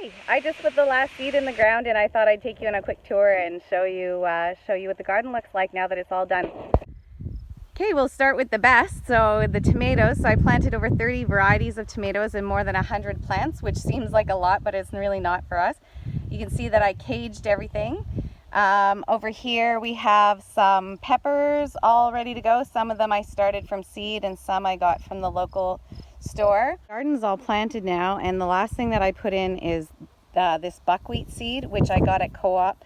Hi, I just put the last seed in the ground and I thought I'd take you on a quick tour and show you what the garden looks like now that it's all done. Okay, we'll start with the best. So the tomatoes. So I planted over 30 varieties of tomatoes and more than 100 plants, which seems like a lot, but it's really not for us. You can see that I caged everything. Over here we have some peppers all ready to go. Some of them I started from seed and some I got from the local store. The garden's all planted now, and the last thing that I put in is this buckwheat seed, which I got at Co-op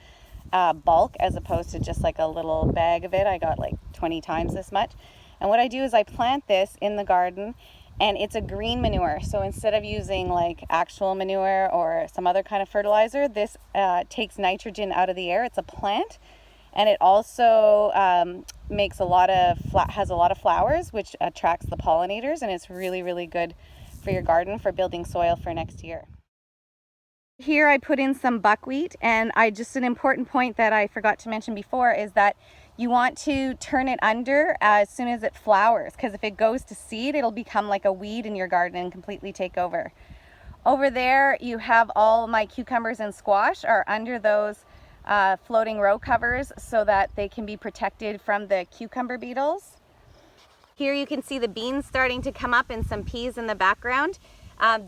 bulk as opposed to just like a little bag of it. I got like 20 times this much. And what I do is I plant this in the garden, and it's a green manure. So instead of using like actual manure or some other kind of fertilizer, this takes nitrogen out of the air. It's a plant, and it also has a lot of flowers, which attracts the pollinators, and it's really, really good for your garden for building soil for next year. Here I put in some buckwheat, and just an important point that I forgot to mention before is that you want to turn it under as soon as it flowers, because if it goes to seed, it'll become like a weed in your garden and completely take over. Over there you have all my cucumbers and squash are under those floating row covers so that they can be protected from the cucumber beetles. Here you can see the beans starting to come up and some peas in the background.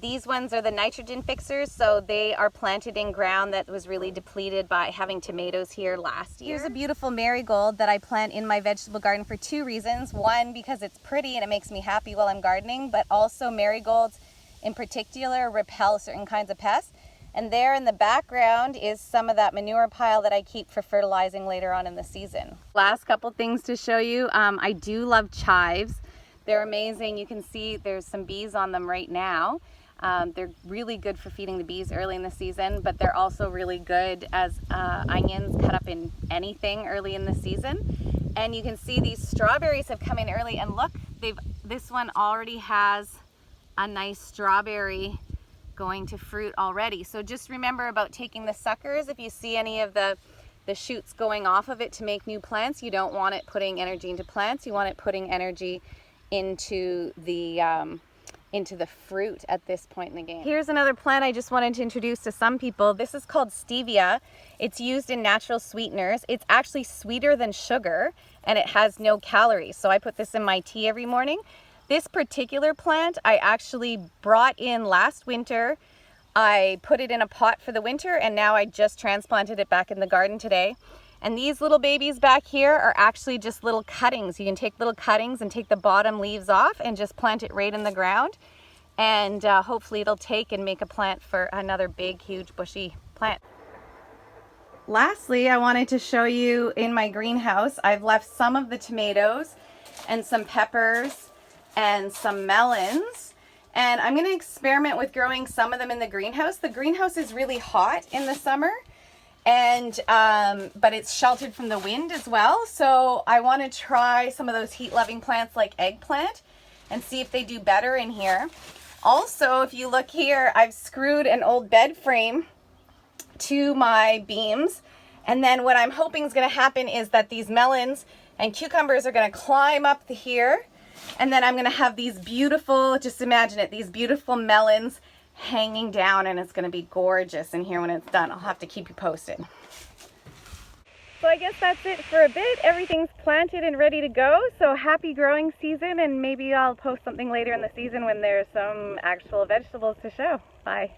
These ones are the nitrogen fixers, so they are planted in ground that was really depleted by having tomatoes here last year. Here's a beautiful marigold that I plant in my vegetable garden for two reasons. One, because it's pretty and it makes me happy while I'm gardening, but also marigolds in particular repel certain kinds of pests. And there in the background is some of that manure pile that I keep for fertilizing later on in the season. Last couple things to show you. I do love chives. They're amazing. You can see there's some bees on them right now. They're really good for feeding the bees early in the season, but they're also really good as onions cut up in anything early in the season. And you can see these strawberries have come in early, and look, this one already has a nice strawberry going to fruit already. So just remember about taking the suckers. If you see any of the shoots going off of it to make new plants, you don't want it putting energy into plants. You want it putting energy into the fruit at this point in the game. Here's another plant I just wanted to introduce to some people. This is called stevia. It's used in natural sweeteners. It's actually sweeter than sugar, and it has no calories. So I put this in my tea every morning. This particular plant I actually brought in last winter. I put it in a pot for the winter, and now I just transplanted it back in the garden today. And these little babies back here are actually just little cuttings. You can take little cuttings and take the bottom leaves off and just plant it right in the ground. And hopefully it'll take and make a plant for another big, huge, bushy plant. Lastly, I wanted to show you in my greenhouse, I've left some of the tomatoes and some peppers and some melons. And I'm gonna experiment with growing some of them in the greenhouse. The greenhouse is really hot in the summer, and but it's sheltered from the wind as well. So I want to try some of those heat-loving plants like eggplant and see if they do better in here. Also, if you look here, I've screwed an old bed frame to my beams, and then what I'm hoping is going to happen is that these melons and cucumbers are going to climb up here, and then I'm going to have these beautiful, just imagine it, these beautiful melons hanging down, and it's going to be gorgeous in here when it's done. I'll have to keep you posted. So I guess that's it for a bit. Everything's planted and ready to go. So happy growing season, and maybe I'll post something later in the season when there's some actual vegetables to show. Bye.